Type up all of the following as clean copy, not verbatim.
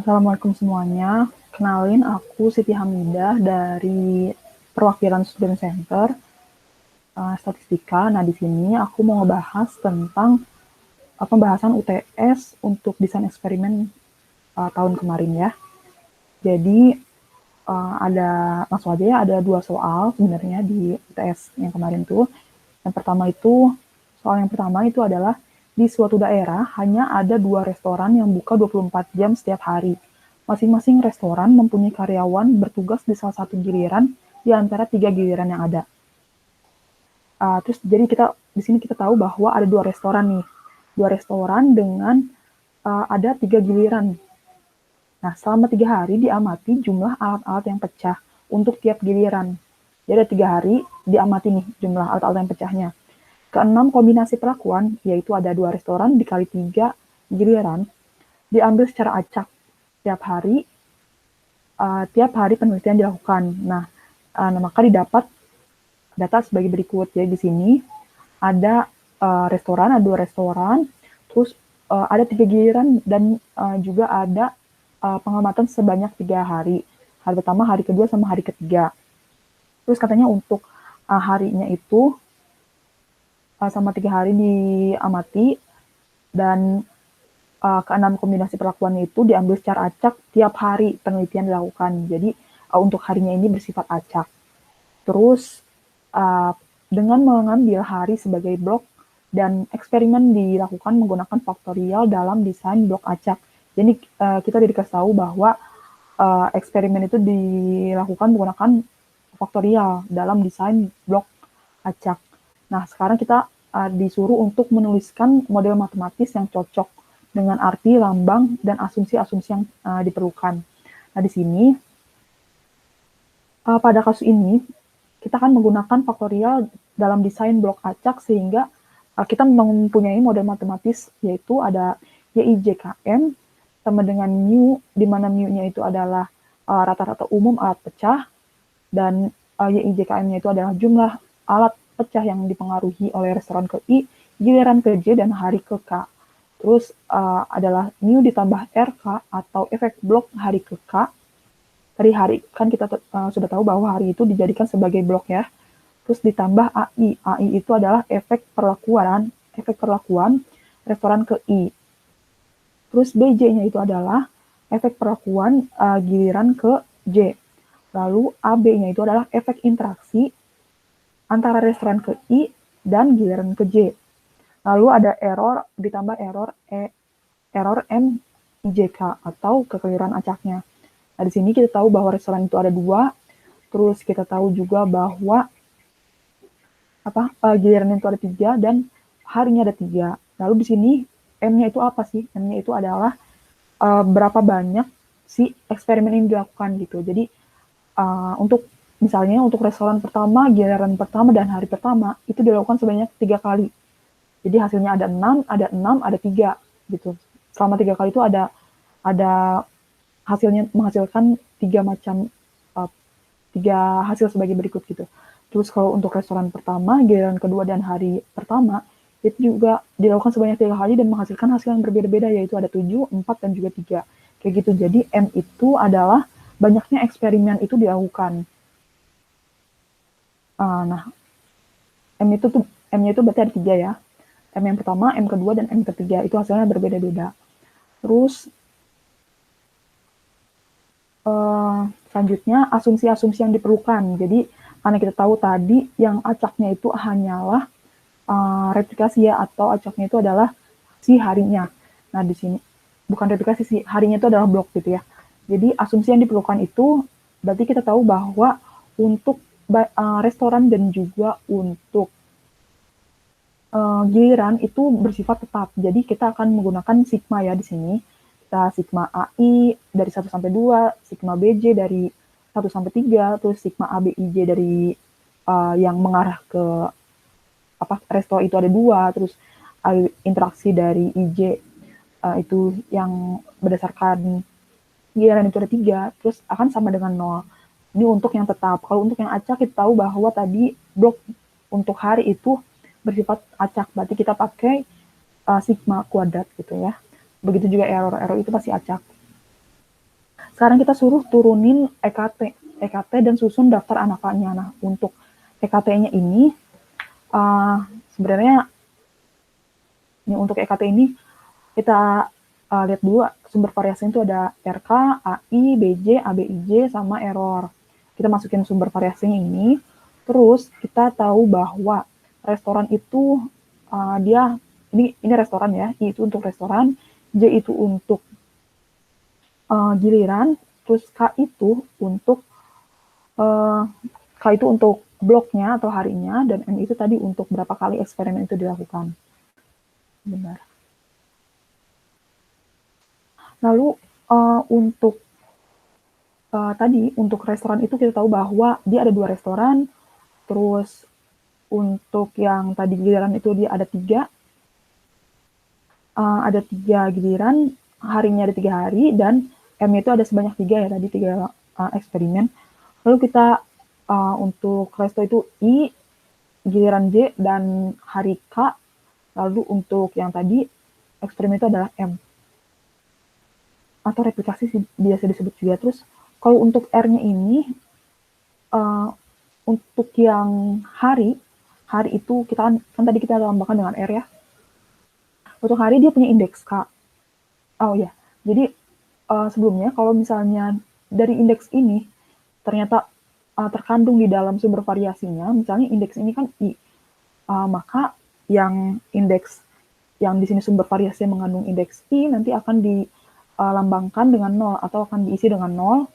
Assalamualaikum semuanya. Kenalin, aku Siti Hamidah dari perwakilan Student Center Statistika. Nah, di sini aku mau ngebahas tentang pembahasan UTS untuk desain eksperimen tahun kemarin ya. Jadi ada langsung aja ya, ada 2 soal sebenarnya di UTS yang kemarin tuh. Yang pertama itu soal yang pertama itu adalah di suatu daerah hanya ada 2 restoran yang buka 24 jam setiap hari. Masing-masing restoran mempunyai karyawan bertugas di salah satu giliran di antara 3 giliran yang ada. Terus jadi di sini kita tahu bahwa ada 2 restoran nih. 2 restoran dengan ada 3 giliran. Nah, selama 3 hari diamati jumlah alat-alat yang pecah untuk tiap giliran. Jadi ada 3 hari diamati nih jumlah alat-alat yang pecahnya. Keenam, kombinasi perlakuan, yaitu ada 2 restoran dikali 3 giliran, diambil secara acak tiap hari penelitian dilakukan. Nah, maka didapat data sebagai berikut. Jadi di sini ada ada 2 restoran, terus ada 3 giliran dan juga ada pengamatan sebanyak 3 hari. Hari pertama, hari kedua, sama hari ketiga. Terus katanya untuk harinya itu sama 3 hari diamati dan keenam kombinasi perlakuannya itu diambil secara acak tiap hari penelitian dilakukan. Jadi untuk harinya ini bersifat acak. Terus dengan mengambil hari sebagai blok dan eksperimen dilakukan menggunakan faktorial dalam desain blok acak. Jadi kita dikasih tahu bahwa eksperimen itu dilakukan menggunakan faktorial dalam desain blok acak. Nah, sekarang kita disuruh untuk menuliskan model matematis yang cocok dengan arti, lambang, dan asumsi-asumsi yang diperlukan. Nah, di sini pada kasus ini kita akan menggunakan faktorial dalam desain blok acak sehingga kita mempunyai model matematis yaitu ada YIJKM sama dengan mu, di mana mu-nya itu adalah rata-rata umum alat pecah dan YIJKM-nya itu adalah jumlah alat pecah yang dipengaruhi oleh restoran ke I, giliran ke J, dan hari ke K. Terus adalah mu ditambah RK atau efek blok hari ke K. Tadi hari, kan kita sudah tahu bahwa hari itu dijadikan sebagai blok ya. Terus ditambah AI. AI itu adalah efek perlakuan restoran ke I. Terus BJ-nya itu adalah efek perlakuan giliran ke J. Lalu AB-nya itu adalah efek interaksi antara restoran ke I dan giliran ke J. Lalu ada error ditambah error MIJK atau kekeliruan acaknya. Nah, di sini kita tahu bahwa restoran itu ada 2, terus kita tahu juga bahwa giliran itu ada 3 dan harinya ada 3. Lalu di sini M-nya itu apa sih? M-nya itu adalah berapa banyak si eksperimen ini dilakukan gitu. Jadi untuk misalnya untuk restoran pertama, giliran pertama, dan hari pertama itu dilakukan sebanyak 3 kali. Jadi hasilnya ada 6, ada 3 gitu. Selama 3 kali itu ada hasilnya menghasilkan 3 hasil sebagai berikut gitu. Terus kalau untuk restoran pertama, giliran kedua, dan hari pertama itu juga dilakukan sebanyak 3 kali dan menghasilkan hasil yang berbeda-beda, yaitu ada 7, 4, dan juga 3. Kayak gitu. Jadi M itu adalah banyaknya eksperimen itu dilakukan. Nah, M-nya itu berarti ada 3 ya. M yang pertama, M kedua, dan M ketiga. Itu hasilnya berbeda-beda. Terus selanjutnya asumsi-asumsi yang diperlukan. Jadi karena kita tahu tadi yang acaknya itu hanyalah replikasi ya, atau acaknya itu adalah si harinya. Nah, di sini bukan replikasi sih, harinya itu adalah blok gitu ya. Jadi asumsi yang diperlukan itu berarti kita tahu bahwa untuk restoran dan juga untuk giliran itu bersifat tetap. Jadi kita akan menggunakan sigma ya di sini. Kita sigma AI dari 1 sampai 2, sigma BJ dari 1 sampai 3, terus sigma ABIJ dari yang mengarah ke resto itu ada 2, terus interaksi dari IJ itu yang berdasarkan giliran itu ada 3, terus akan sama dengan 0. Ini untuk yang tetap. Kalau untuk yang acak kita tahu bahwa tadi blok untuk hari itu bersifat acak, berarti kita pakai sigma kuadrat gitu ya. Begitu juga error itu pasti acak. sekarang kita suruh turunin EKT dan susun daftar anakannya. Nah, untuk EKT-nya ini, sebenarnya ini untuk EKT ini kita lihat dulu sumber variasi itu ada RK, AI, BJ, ABIJ, sama error. Kita masukin sumber variasinya ini, terus kita tahu bahwa restoran itu dia ini restoran ya, I itu untuk restoran, J itu untuk giliran, terus K itu untuk bloknya atau harinya, dan M itu tadi untuk berapa kali eksperimen itu dilakukan. Benar. Lalu untuk tadi untuk restoran itu kita tahu bahwa dia ada 2 restoran, terus untuk yang tadi giliran itu dia ada 3, ada 3 giliran, harinya ada 3 hari, dan M itu ada sebanyak 3 ya tadi, 3 eksperimen. Lalu kita untuk resto itu I, giliran J, dan hari K. Lalu untuk yang tadi eksperimen itu adalah M. Atau replikasi biasa disebut juga. Terus kalau untuk R-nya ini, untuk yang hari itu kita kan tadi kita lambangkan dengan R ya. Untuk hari dia punya indeks K. Oh ya, jadi sebelumnya kalau misalnya dari indeks ini ternyata terkandung di dalam sumber variasinya, misalnya indeks ini kan I, maka yang indeks yang di sini sumber variasi yang mengandung indeks I nanti akan dilambangkan dengan 0 atau akan diisi dengan 0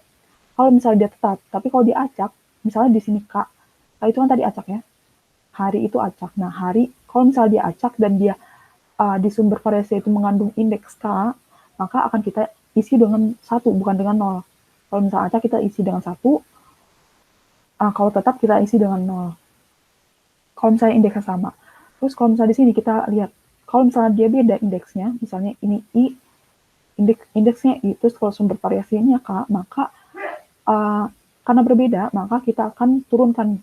kalau misalnya dia tetap. Tapi kalau diacak, misalnya di sini K itu kan tadi acak ya, hari itu acak. Nah, hari kalau misalnya dia acak dan dia di sumber variasi itu mengandung indeks K, maka akan kita isi dengan 1, bukan dengan 0. Kalau misalnya acak kita isi dengan 1, kalau tetap kita isi dengan 0. Kalau misalnya indeksnya sama. Terus kalau misalnya di sini kita lihat, kalau misalnya dia beda indeksnya, misalnya ini I, indeksnya I, terus kalau sumber variasinya K, maka karena berbeda, maka kita akan turunkan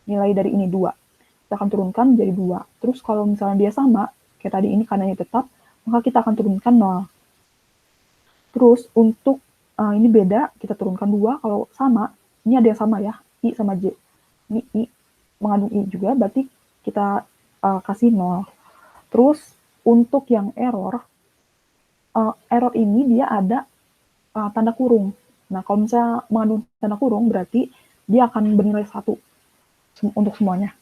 nilai dari ini 2. Kita akan turunkan jadi 2. Terus kalau misalnya dia sama, kayak tadi ini karena tetap, maka kita akan turunkan 0. Terus untuk ini beda, kita turunkan 2. Kalau sama, ini ada yang sama ya, I sama J. Ini I mengandung I juga, berarti kita kasih 0. Terus untuk yang error ini dia ada tanda kurung. Nah, kalau misalnya mengandung tanda kurung, berarti dia akan bernilai 1 untuk semuanya.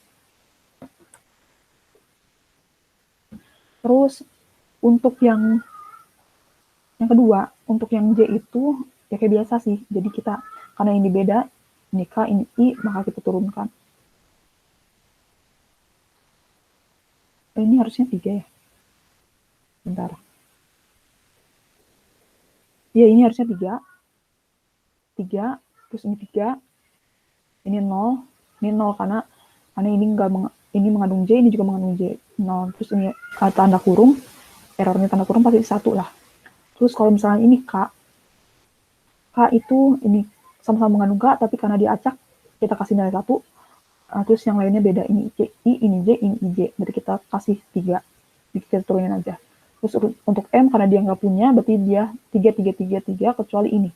Terus untuk yang kedua, untuk yang J itu ya kayak biasa sih. Jadi kita karena ini beda, ini K, ini I, maka kita turunkan. Ini harusnya 3 ya. Bentar. Ya, ini harusnya 3. 3, terus ini 3, ini 0, ini 0 karena ini ini mengandung J, ini juga mengandung J. 0, terus ini tanda kurung, errornya tanda kurung pasti 1 lah. Terus kalau misalnya ini K itu ini sama-sama mengandung K, tapi karena diacak, kita kasih nilai 1, terus yang lainnya beda, ini I, ini J, ini J, berarti kita kasih 3, kita turunin aja. Terus untuk M, karena dia nggak punya, berarti dia 3, 3, 3, 3, kecuali ini.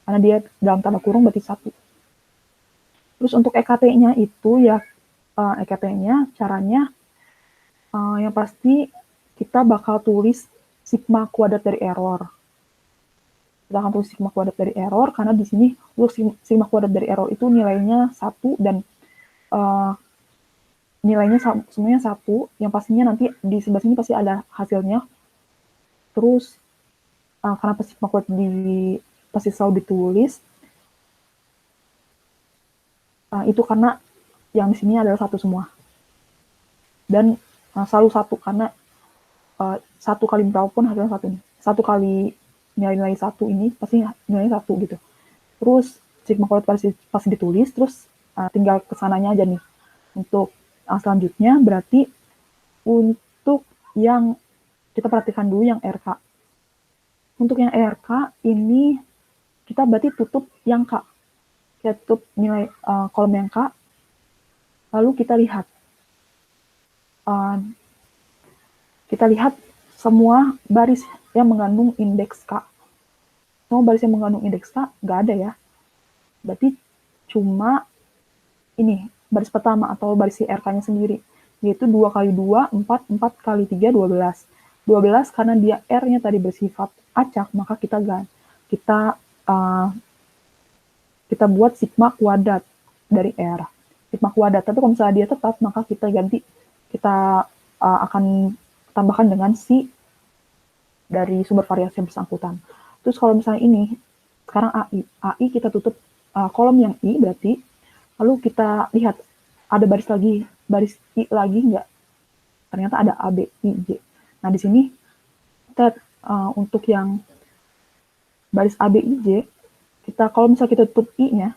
Karena dia dalam tanda kurung berarti 1. Terus untuk EKT-nya itu ya, EKT-nya caranya yang pasti kita bakal tulis sigma kuadrat dari error. Kita akan tulis sigma kuadrat dari error, karena di sini untuk sigma kuadrat dari error itu nilainya 1 dan nilainya semuanya 1, yang pastinya nanti di sebelah sini pasti ada hasilnya. Terus karena sigma kuadrat pasti selalu ditulis, itu karena yang di sini adalah 1 semua. Dan selalu 1, karena 1 kali berapapun hasilnya 1 ini. 1 kali nilai-nilai 1 ini pasti nilainya 1 gitu. Terus sigma kuadrat pasti ditulis, terus tinggal kesananya aja nih. Untuk selanjutnya berarti untuk yang kita perhatikan dulu yang RK. Untuk yang RK ini kita berarti tutup yang K. Kita tutup nilai kolom yang K. Lalu kita lihat semua baris yang mengandung indeks K. Semua baris yang mengandung indeks K nggak ada ya. Berarti cuma ini baris pertama atau baris si RK-nya sendiri, yaitu 2 kali 2, 4, 4 kali 3, 12. 12 karena dia R-nya tadi bersifat acak, maka kita uh, kita buat sigma kuadrat dari R. Sigma kuadrat, tapi kalau misalnya dia tetap, maka kita akan tambahkan dengan si dari sumber variasi yang bersangkutan. Terus kalau misalnya ini, sekarang AI kita tutup kolom yang I berarti, lalu kita lihat ada baris I lagi nggak? Ternyata ada A, B, I, J. Nah di sini kita untuk yang baris A, B, I, J, kalau misalnya kita tutup I-nya,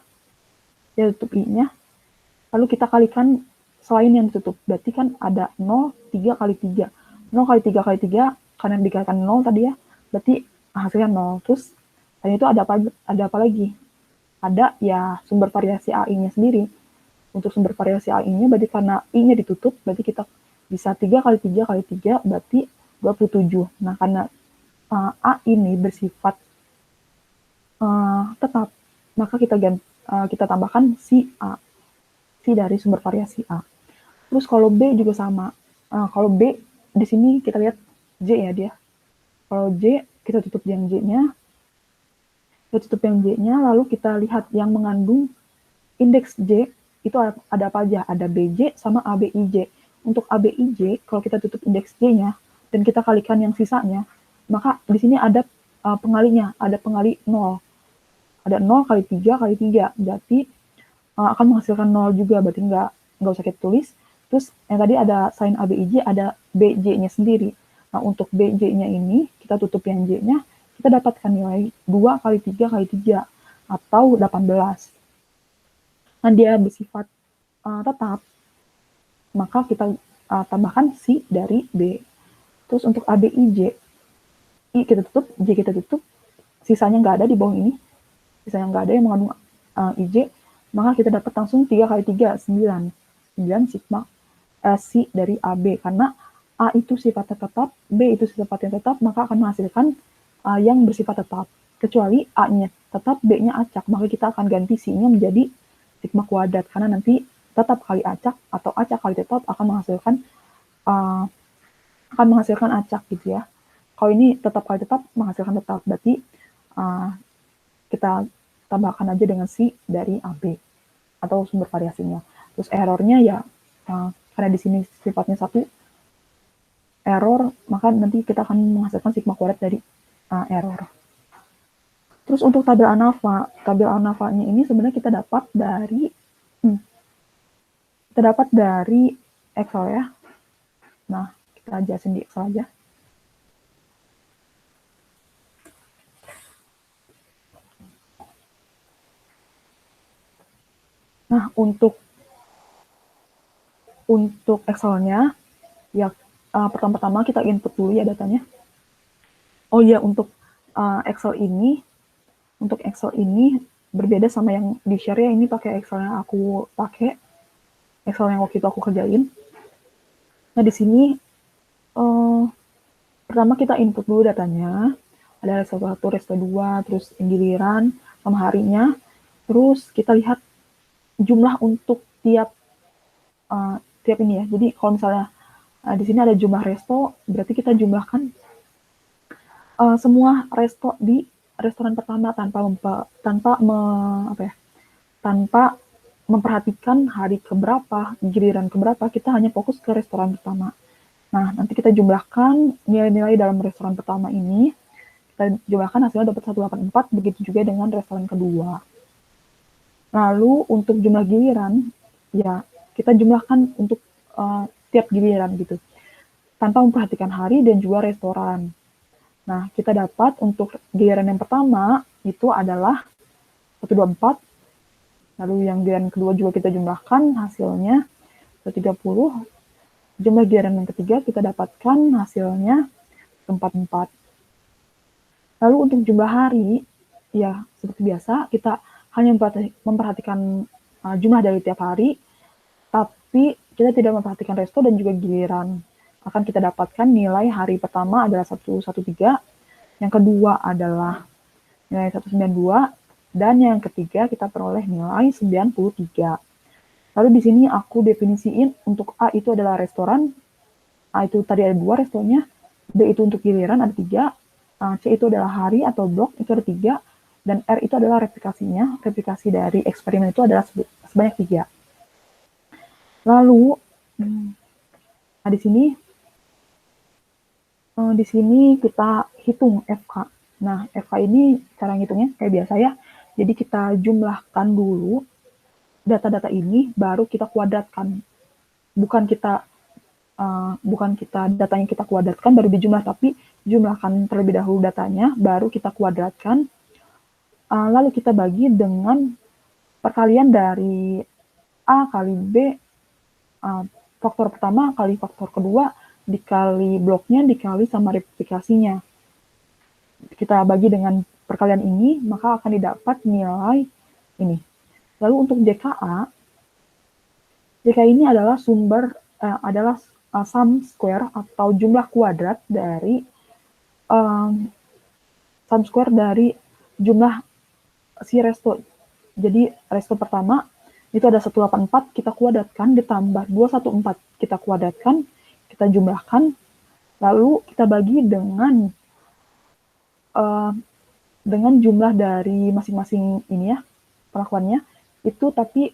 lalu kita kalikan selain yang ditutup, berarti kan ada 0, 3 kali 3. 0 kali 3 kali 3, karena dikalikan 0 tadi ya, berarti hasilnya 0. Terus, dan itu ada apa lagi? Ada ya sumber variasi AI-nya sendiri. Untuk sumber variasi AI-nya, berarti karena I-nya ditutup, berarti kita bisa 3 kali 3 kali 3, berarti 27. Nah, karena A ini bersifat tetap, maka kita tambahkan si A. Si dari sumber variasi A. Terus kalau B juga sama. Kalau B, di sini kita lihat J ya dia. Kalau J, kita tutup yang J-nya. Lalu kita lihat yang mengandung indeks J, itu ada apa aja? Ada BJ sama ABIJ. Untuk ABIJ, kalau kita tutup indeks J-nya, dan kita kalikan yang sisanya, maka di sini ada pengalinya, ada pengali 0. Ada 0 kali 3 kali 3, berarti akan menghasilkan 0 juga, berarti nggak usah kita tulis. Terus yang tadi ada sin ABIJ, ada BJ-nya sendiri. Nah, untuk BJ-nya ini, kita tutup yang J-nya, kita dapatkan nilai 2 kali 3 kali 3, atau 18. Nah, dia bersifat tetap, maka kita tambahkan si dari B. Terus untuk ABIJ, I kita tutup, J kita tutup, sisanya nggak ada di bawah ini, sisanya nggak ada yang mengandung IJ, maka kita dapat langsung 3 kali 3, 9. 9 sigma si dari AB, karena A itu sifatnya tetap, B itu sifatnya tetap, maka akan menghasilkan yang bersifat tetap. Kecuali A-nya tetap, B-nya acak, maka kita akan ganti si-nya menjadi sigma kuadrat, karena nanti tetap kali acak atau acak kali tetap akan menghasilkan acak gitu ya. Kalau ini tetap kali tetap menghasilkan tetap, berarti kita tambahkan aja dengan si dari AB atau sumber variasinya. Terus errornya ya karena di sini sifatnya satu error, maka nanti kita akan menghasilkan sigma kuadrat dari error. Terus untuk tabel ANAVA-nya ini sebenarnya kita dapat dari Excel ya. Nah, kita jelasin di Excel aja. Nah, untuk Excel-nya, ya pertama-tama kita input dulu ya datanya. Oh iya, untuk Excel ini berbeda sama yang di share ya. Ini pakai Excel yang aku pakai, Excel yang waktu itu aku kerjain. Nah, di sini pertama kita input dulu datanya. Ada resto 1, resto 2, terus giliran sama harinya. Terus kita lihat jumlah untuk tiap ini ya. Jadi kalau misalnya di sini ada jumlah resto, berarti kita jumlahkan semua resto di restoran pertama tanpa memperhatikan hari keberapa, giliran keberapa, kita hanya fokus ke restoran pertama. Nah, nanti kita jumlahkan nilai-nilai dalam restoran pertama ini, kita jumlahkan hasilnya dapat 184, begitu juga dengan restoran kedua. Lalu untuk jumlah giliran, ya kita jumlahkan untuk tiap giliran gitu, tanpa memperhatikan hari dan juga restoran. Nah, kita dapat untuk giliran yang pertama itu adalah 124, lalu yang giliran kedua juga kita jumlahkan, hasilnya 130, jumlah giliran yang ketiga kita dapatkan hasilnya 144. Lalu untuk jumlah hari, ya seperti biasa, kita hanya memperhatikan jumlah dari tiap hari, tapi kita tidak memperhatikan resto dan juga giliran. Akan kita dapatkan nilai hari pertama adalah 113, yang kedua adalah nilai 192, dan yang ketiga kita peroleh nilai 93. Lalu di sini aku definisiin untuk A itu adalah restoran, A itu tadi ada 2 restonya, B itu untuk giliran ada 3, C itu adalah hari atau blok itu ada 3, dan R itu adalah replikasinya, replikasi dari eksperimen itu adalah sebanyak 3. Lalu di sini kita hitung FK. Nah, FK ini cara ngitungnya kayak biasa ya. Jadi kita jumlahkan dulu data-data ini, baru kita kuadratkan. Bukan kita datanya kita kuadratkan baru dijumlah, tapi jumlahkan terlebih dahulu datanya, baru kita kuadratkan. Lalu kita bagi dengan perkalian dari A kali B, faktor pertama kali faktor kedua, dikali bloknya, dikali sama replikasinya. Kita bagi dengan perkalian ini, maka akan didapat nilai ini. Lalu untuk JKA ini adalah sum square atau jumlah kuadrat dari sum square dari jumlah si resto. Jadi resto pertama itu ada 184, kita kuadratkan, ditambah 214, kita kuadratkan, kita jumlahkan, lalu kita bagi dengan jumlah dari masing-masing ini ya, perlakuannya, itu tapi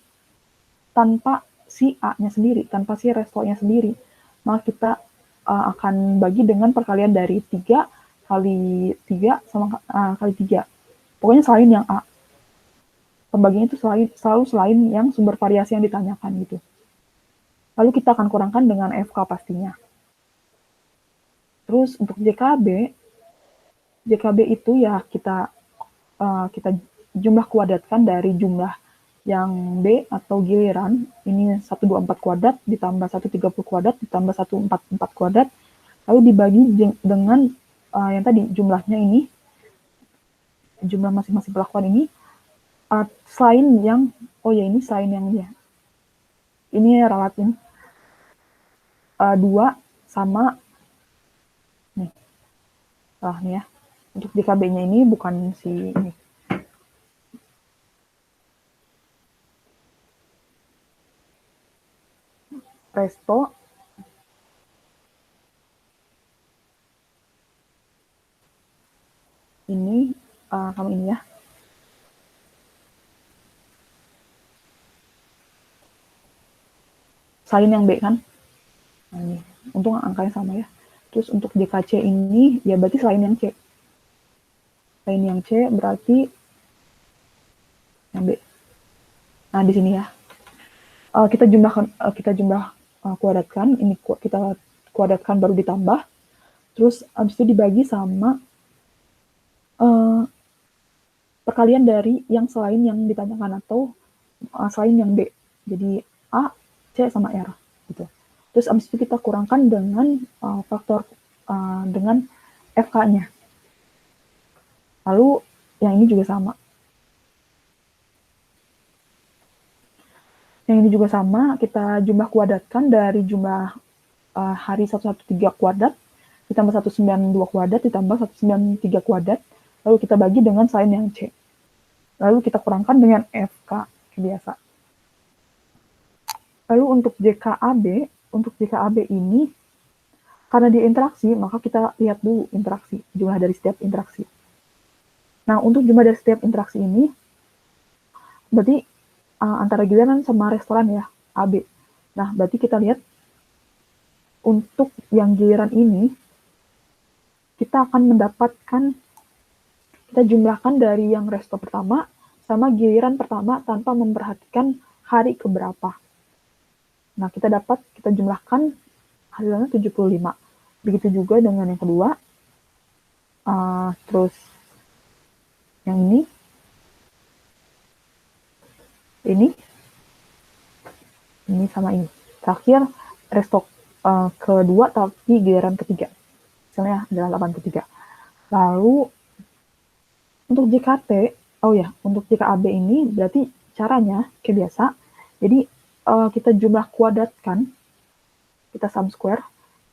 tanpa si A-nya sendiri, tanpa si restonya sendiri. Maka kita akan bagi dengan perkalian dari 3 kali 3 sama kali 3. Pokoknya selain yang A. Pembagiannya itu selalu selain yang sumber variasi yang ditanyakan gitu. Lalu kita akan kurangkan dengan FK pastinya. Terus untuk JKB itu ya kita jumlah kuadratkan dari jumlah yang B atau giliran, ini 124 kuadrat ditambah 130 kuadrat ditambah 144 kuadrat, lalu dibagi dengan yang tadi jumlahnya ini, jumlah masing-masing perlakuan ini, selain yang, ini selain yang dia, ini relatif 2 sama nih, nih ya, untuk JKB-nya ini bukan si ini. Resto ini kamu ini ya. Selain yang B kan. Nah, ini. Untung angkanya sama ya. Terus untuk JKC ini ya berarti selain yang C. Selain yang C berarti yang B. Nah, di sini ya. Kita kuadratkan, ini kita kuadratkan baru ditambah. Terus habis itu dibagi sama perkalian dari yang selain yang ditanyakan atau selain yang B. Jadi A, C sama R gitu. Terus habis itu kita kurangkan dengan faktor dengan FK-nya. Lalu yang ini juga sama. Yang ini juga sama, kita jumlah kuadratkan dari jumlah hari 113 kuadrat ditambah 192 kuadrat ditambah 193 kuadrat, lalu kita bagi dengan selain yang C. Lalu kita kurangkan dengan FK biasa. Lalu untuk JKAB ini, karena dia interaksi, maka kita lihat dulu interaksi, jumlah dari setiap interaksi. Nah, untuk jumlah dari setiap interaksi ini, berarti antara giliran sama restoran ya, AB. Nah, berarti kita lihat, untuk yang giliran ini, kita akan mendapatkan, kita jumlahkan dari yang resto pertama, sama giliran pertama tanpa memperhatikan hari keberapa. Nah, kita jumlahkan hasilnya 75. Begitu juga dengan yang kedua. Terus yang ini sama ini. Terakhir, resto kedua tapi giliran ketiga. Misalnya adalah 83. Lalu untuk JKT, untuk JKAB ini berarti caranya kayak biasa. Jadi kita jumlah kuadratkan, kita sum square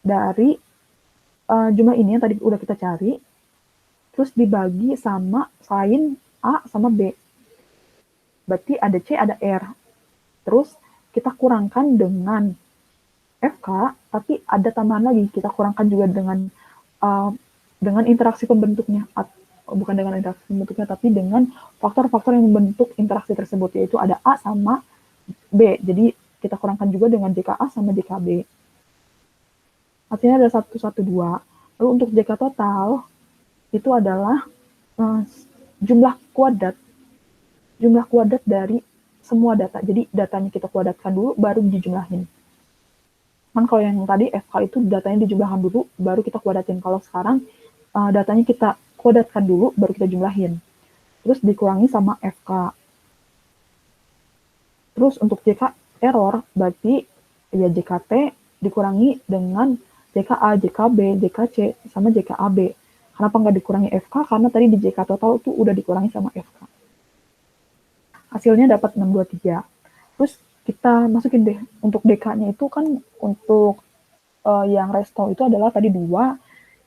dari jumlah ini yang tadi udah kita cari, terus dibagi sama sign A sama B. Berarti ada C, ada R. Terus kita kurangkan dengan FK, tapi ada tambahan lagi, kita kurangkan juga dengan interaksi pembentuknya, bukan dengan interaksi pembentuknya, tapi dengan faktor-faktor yang membentuk interaksi tersebut, yaitu ada A sama B. Jadi kita kurangkan juga dengan JKA sama JKB. Hasilnya ada 112. Lalu untuk JK total, itu adalah jumlah kuadrat dari semua data. Jadi datanya kita kuadratkan dulu, baru dijumlahin. Kan kalau yang tadi FK itu datanya dijumlahkan dulu, baru kita kuadratin. Kalau sekarang datanya kita kuadratkan dulu, baru kita jumlahin. Terus dikurangi sama FK. Terus untuk JK error, berarti ya JKT dikurangi dengan JKA, JKB, JKC, sama JKAB. Kenapa nggak dikurangi FK? Karena tadi di JK total itu udah dikurangi sama FK. Hasilnya dapat 623. Terus kita masukin deh, untuk DK-nya itu kan untuk yang resto itu adalah tadi 2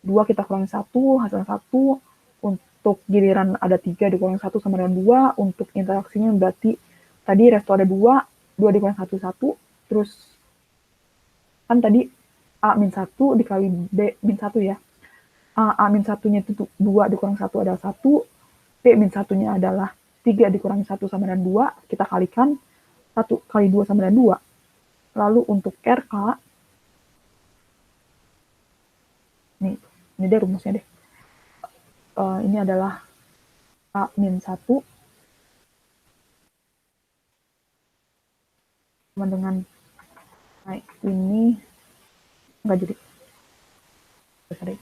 kita kurangi 1, hasilnya 1. Untuk giliran ada 3 dikurangi 1 sama dengan 2. Untuk interaksinya berarti tadi resto ada 2 dikurangi 1, 1. Terus kan tadi A-1 dikali B-1 ya. A-1-nya itu 2 dikurangi 1 adalah 1. B-1-nya adalah 3 dikurangi 1 sama dengan 2. Kita kalikan 1 kali 2 sama dengan 2. Lalu untuk RK, ini deh rumusnya deh. Ini adalah A-1 sama dengan ini enggak jadi. Sorry.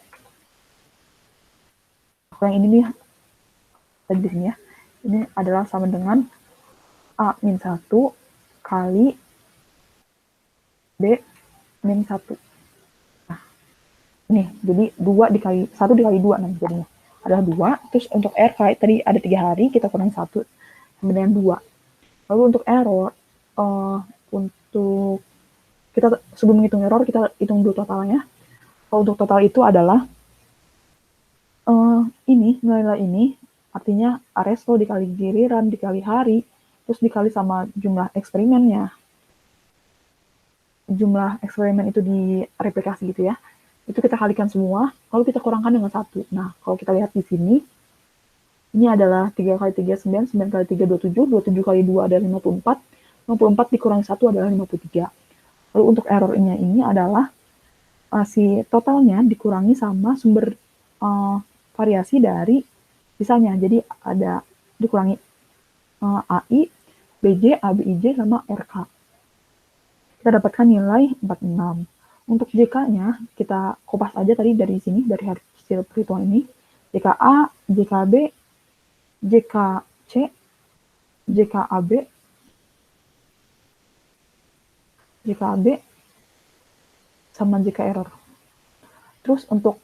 Aku yang ini nih tadi di sini ya. Ini adalah sama dengan A-1 kali B-1. Nah, ini jadi 2 dikali 1 dikali 2 nanti jadinya adalah 2. Terus untuk RK tadi ada 3 hari, kita kurang 1 sama dengan 2. Lalu untuk error, untuk kita sebelum menghitung error, kita hitung dulu totalnya. Kalau untuk total itu adalah ini, nilai ini, artinya resto dikali giliran, dikali hari, terus dikali sama jumlah eksperimennya. Jumlah eksperimen itu direplikasi gitu ya. Itu kita kalikan semua, lalu kita kurangkan dengan 1. Nah, kalau kita lihat di sini, ini adalah 3 kali 3, 9, 9 kali 3, 27, 27 kali 2 adalah 54, 54 dikurangi 1 adalah 53. Lalu untuk errornya ini adalah si totalnya dikurangi sama sumber variasi dari sisanya. Jadi ada dikurangi AI, BJ, ABIJ, sama RK. Kita dapatkan nilai 46. Untuk JK-nya, kita kopas aja tadi dari sini, dari hasil perhitungan ini. JKA, JKB, JKC, JKAB, JKAB, sama JK error. Terus untuk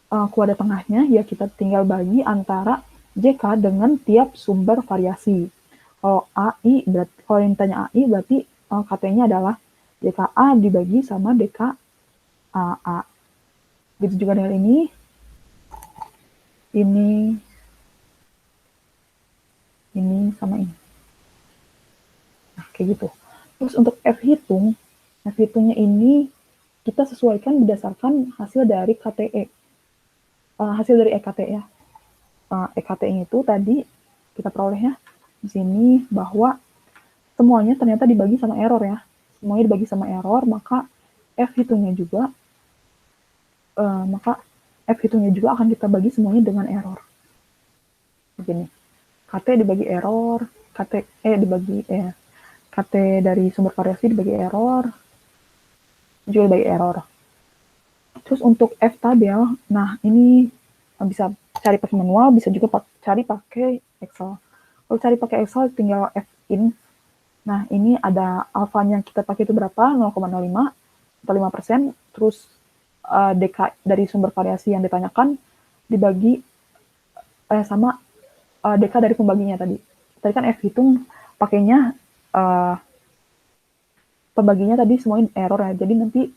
kuadrat tengahnya, ya kita tinggal bagi antara JK dengan tiap sumber variasi. Kalau AI, berarti, kalau yang ditanya AI, berarti KT-nya adalah JKA dibagi sama DKAA. Begitu juga dengan ini, sama ini. Nah, kayak gitu. Terus untuk F-hitungnya ini kita sesuaikan berdasarkan hasil dari KTE. Hasil dari EKT ya. EKT-nya itu tadi kita perolehnya di sini bahwa semuanya ternyata dibagi sama error ya. Semuanya dibagi sama error, maka F-hitungnya juga akan kita bagi semuanya dengan error. Begini. KT dibagi error, KT dari sumber variasi dibagi error, juga dibagi error. Terus untuk F tabel, nah ini bisa cari pakai manual, bisa juga cari pakai Excel. Kalau cari pakai Excel tinggal F in. Nah ini ada alfanya yang kita pakai itu berapa, 0,05 atau 5%. Terus DK dari sumber variasi yang ditanyakan dibagi sama DK dari pembaginya tadi. Tadi kan F hitung pakainya pembaginya tadi semuanya error ya. Jadi nanti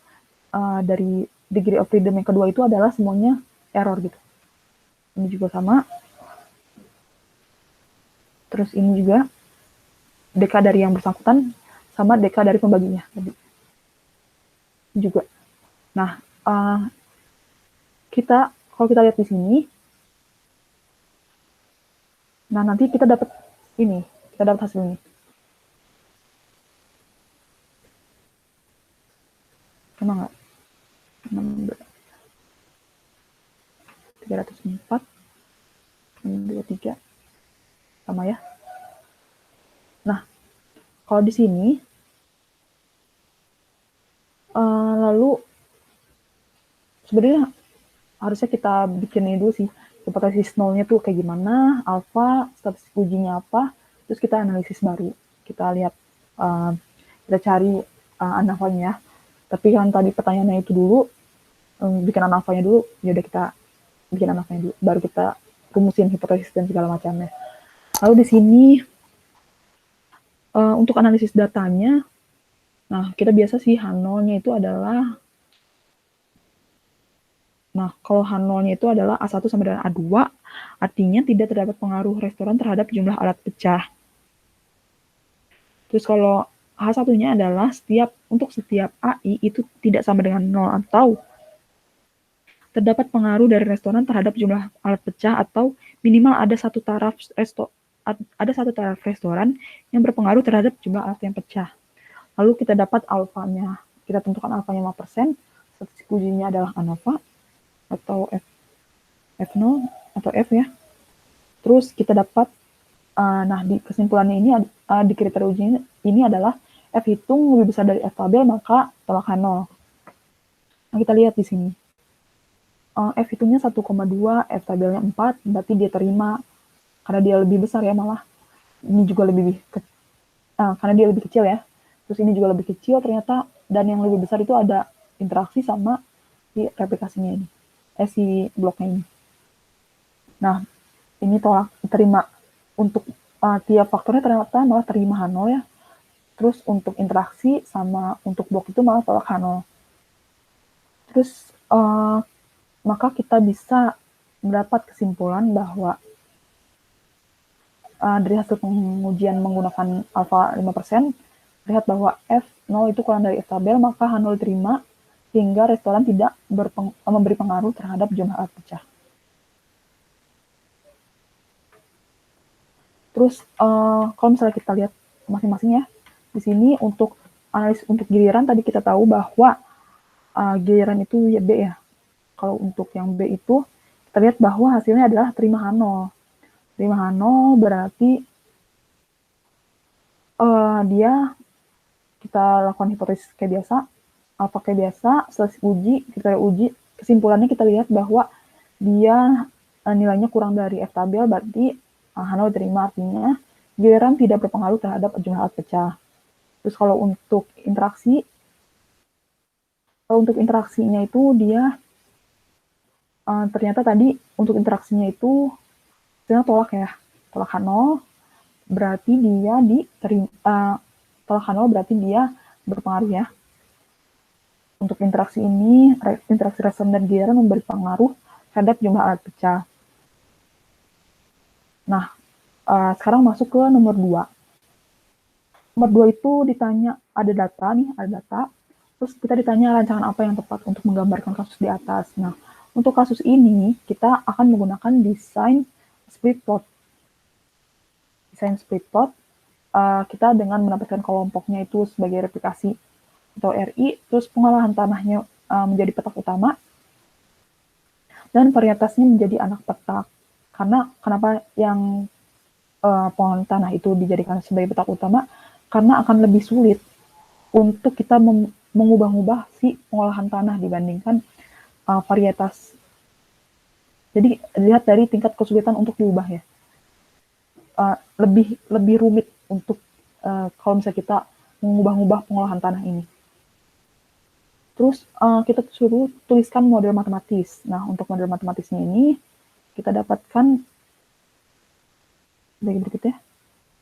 dari degree of freedom yang kedua itu adalah semuanya error gitu. Ini juga sama. Terus ini juga DK dari yang bersangkutan sama DK dari pembaginya tadi juga. Nah, kalau kita lihat di sini, nah nanti kita dapat hasil ini. Sama nggak? 304, 623, sama ya. Nah, kalau di sini, lalu sebenarnya harusnya kita bikin ini dulu sih, hipotesis nolnya tuh kayak gimana, alfa, statistik ujinya apa, terus kita analisis baru. Kita lihat, kita cari ANAVA-nya. Tapi kan tadi pertanyaannya itu dulu, bikin ANAVA-nya dulu, yaudah kita bikin ANAVA-nya dulu, baru kita rumusin hipotesis dan segala macamnya. Lalu di sini, untuk analisis datanya, nah kita biasa sih H0-nya itu adalah, nah kalau H0-nya itu adalah A1 sama dengan A2, artinya tidak terdapat pengaruh restoran terhadap jumlah alat pecah. Terus kalau H1-nya adalah untuk setiap AI itu tidak sama dengan 0 atau terdapat pengaruh dari restoran terhadap jumlah alat pecah atau minimal ada satu taraf restoran yang berpengaruh terhadap jumlah alat yang pecah. Lalu kita dapat alfanya. Kita tentukan alfanya 5%, statistik ujinya adalah ANOVA atau F0 atau F ya. Terus kita dapat, nah di kesimpulannya ini, di kriteria ujinya ini adalah F hitung lebih besar dari F tabel, maka tolak H0. Nah kita lihat di sini. F hitungnya 1,2, F tabelnya 4, berarti dia terima. Karena dia lebih besar ya malah. Ini juga karena dia lebih kecil ya. Terus ini juga lebih kecil ternyata, dan yang lebih besar itu ada interaksi sama si replikasinya ini. Si bloknya ini. Nah, ini terima untuk tiap faktornya ternyata malah terima H0 ya. Terus untuk interaksi sama untuk blok itu malah tolak H0. Terus maka kita bisa mendapat kesimpulan bahwa dari hasil pengujian menggunakan alfa 5%, lihat bahwa F0 itu kurang dari F tabel, maka H0 diterima, hingga restoran tidak memberi pengaruh terhadap jumlah alat pecah. Terus kalau misalnya kita lihat masing-masing ya, di sini untuk analis untuk giliran tadi kita tahu bahwa giliran itu ya B ya. Kalau untuk yang B itu kita lihat bahwa hasilnya adalah terima H0. Terima H0 berarti dia kita lakukan hipotesis kayak biasa, alfa kayak biasa, statistik uji, kriteria uji, kesimpulannya kita lihat bahwa dia nilainya kurang dari F tabel, berarti H0 diterima, artinya giliran tidak berpengaruh terhadap jumlah alat pecah. Terus kalau untuk interaksinya itu dia ternyata tadi untuk interaksinya itu ternyata tolak H0, berarti dia tolak H0 berarti dia berpengaruh ya. Untuk interaksi ini, interaksi restoran dan giliran memberi pengaruh terhadap jumlah alat pecah. Nah, sekarang masuk ke nomor 2. Nomor 2 itu ditanya, ada data, terus kita ditanya rancangan apa yang tepat untuk menggambarkan kasus di atas. Nah, untuk kasus ini, kita akan menggunakan desain split plot. Desain split plot, kita dengan menambahkan kelompoknya itu sebagai replikasi atau RI, terus pengolahan tanahnya menjadi petak utama, dan varietasnya menjadi anak petak. Karena kenapa yang pengolahan tanah itu dijadikan sebagai petak utama? Karena akan lebih sulit untuk kita mengubah-ubah si pengolahan tanah dibandingkan varietas. Jadi lihat dari tingkat kesulitan untuk diubah ya. Lebih rumit untuk kalau misalnya kita mengubah-ubah pengolahan tanah ini. Terus kita suruh tuliskan model matematis. Nah, untuk model matematisnya ini kita dapatkan sebagai berikut ya.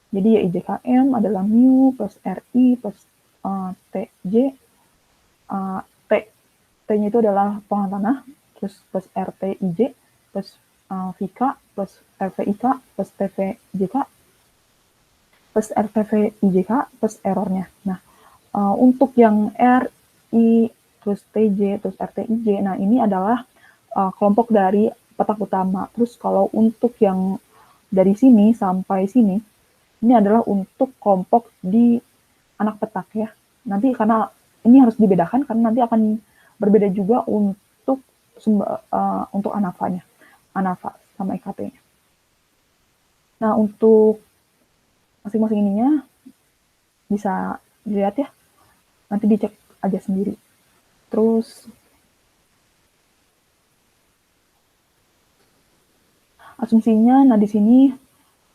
Jadi ya IJKM adalah mu plus RI plus TJ. T-nya itu adalah pengolahan tanah, terus plus RT IJ plus VK plus RVIK plus TVJK plus RTVIJK plus errornya. Nah, untuk yang RI terus TJ terus RTIJ, nah ini adalah kelompok dari petak utama. Terus kalau untuk yang dari sini sampai sini, ini adalah untuk kelompok di anak petak ya. Nanti karena ini harus dibedakan karena nanti akan berbeda juga untuk ANAFA-nya, ANAFA sama EKT-nya. Nah, untuk masing-masing ininya bisa dilihat ya, nanti dicek aja sendiri. Terus asumsinya, nah di sini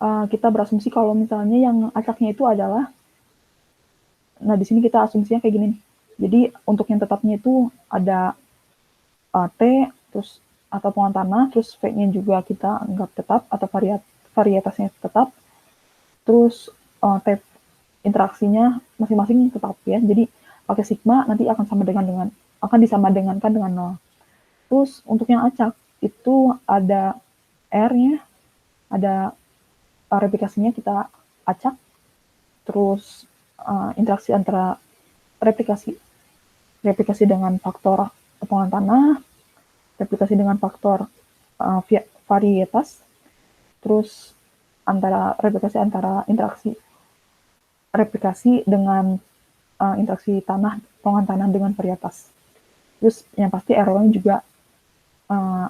kita berasumsi kalau misalnya yang acaknya itu adalah, nah di sini kita asumsinya kayak gini nih. Jadi untuk yang tetapnya itu ada T, terus atau pengolahan tanah, terus V-nya juga kita anggap tetap atau varietasnya tetap, terus T interaksinya masing-masing tetap ya. Jadi pakai sigma nanti akan akan disamadengankan dengan 0. Terus untuk yang acak itu ada R-nya, ada replikasinya kita acak, terus interaksi antara replikasi dengan faktor pengolahan tanah, replikasi dengan faktor varietas, terus replikasi antara replikasi dengan interaksi pengolahan tanah dengan varietas. Terus yang pasti errornya juga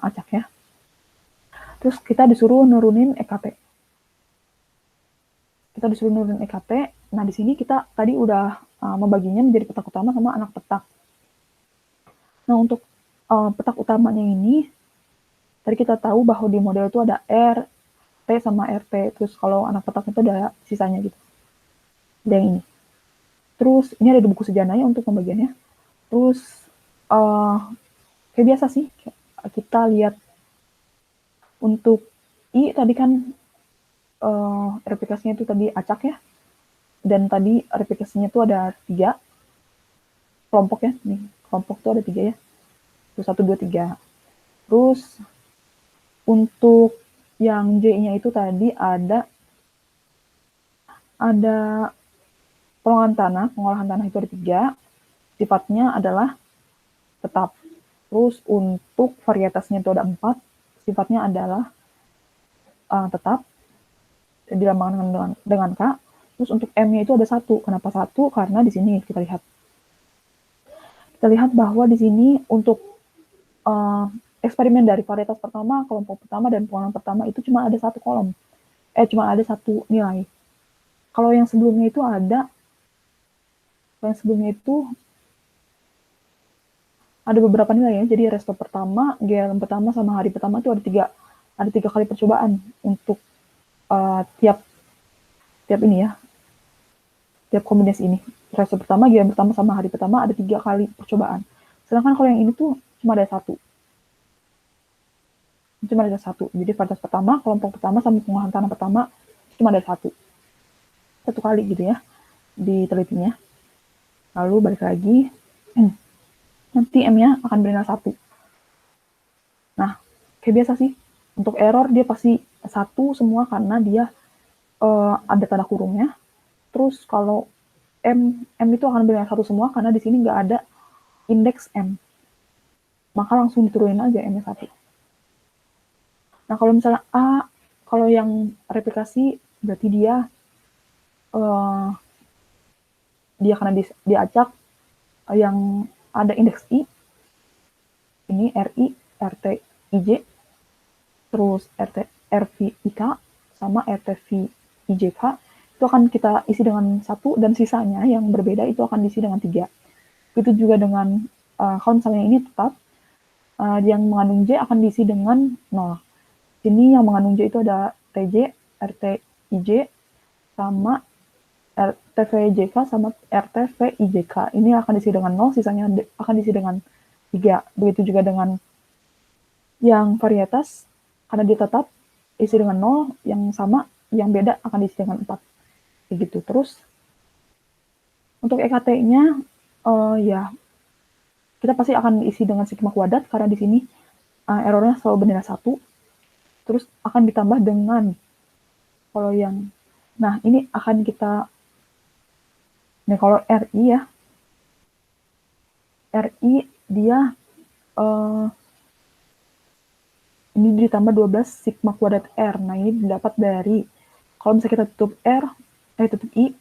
acak ya. Terus kita disuruh nurunin EKT. Nah, di sini kita tadi udah membaginya menjadi petak utama sama anak petak. Nah, untuk petak utamanya ini, tadi kita tahu bahwa di model itu ada R, T sama RT. Terus kalau anak petak itu ada sisanya gitu. Ada yang ini. Terus ini ada di buku sejarah ya untuk pembagiannya. Terus kayak biasa sih, kita lihat untuk I tadi kan replikasinya itu tadi acak ya. Dan tadi replikasinya itu ada 3 kelompok ya. Nih, kelompok itu ada 3 ya. Terus 1, 2, 3. Terus untuk yang J-nya itu tadi ada pengolahan tanah itu ada 3. Sifatnya adalah tetap. Terus untuk varietasnya itu ada 4. Sifatnya adalah tetap. Dilambangkan dengan K. Terus untuk M-nya itu ada 1. Kenapa 1? Karena di sini kita lihat bahwa di sini untuk eksperimen dari varietas pertama, kelompok pertama, dan pengolahan pertama itu cuma ada 1 kolom. Cuma ada 1 nilai. Kalau yang sebelumnya itu ada beberapa nilai ya. Jadi resto pertama, GLM pertama, sama hari pertama itu ada 3 kali percobaan untuk tiap ini ya. Tiap kombinasi ini. Resto pertama, GLM pertama, sama hari pertama ada 3 kali percobaan. Sedangkan kalau yang ini tuh cuma ada 1. Jadi varietas pertama, kelompok pertama, sama pengolahan tanah pertama cuma ada 1 kali gitu ya ditelitinya. Lalu balik lagi, nanti M-nya akan bernilai 1. Nah, kayak biasa sih, untuk error dia pasti 1 semua karena dia ada tanda kurungnya. Terus kalau M itu akan bernilai 1 semua karena di sini nggak ada indeks M. Maka langsung diturunin aja M-nya 1. Nah, kalau misalnya A, kalau yang replikasi berarti dia karena diacak yang ada indeks I, ini RI, RT, IJ, terus RVIK, sama RTV IJK, itu akan kita isi dengan 1, dan sisanya yang berbeda itu akan diisi dengan 3. Itu juga dengan, kalau misalnya ini tetap, yang mengandung J akan diisi dengan 0. Sini yang mengandung J itu ada TJ, RTIJ, sama RTVJK, sama RTVIJK. Ini akan diisi dengan 0, sisanya akan diisi dengan 3. Begitu juga dengan yang varietas, karena dia tetap isi dengan 0, yang sama, yang beda akan diisi dengan 4. Begitu. Terus untuk EKT-nya ya kita pasti akan isi dengan sigma kuadrat karena di sini errornya selalu bernilai 1. terus akan ditambah dengan kalau yang, nah ini akan kita, nih kalau RI ya, RI dia uh, ini ditambah 12 sigma kuadrat R. Nah ini didapat dari, kalau misalnya kita tutup R, tutup I,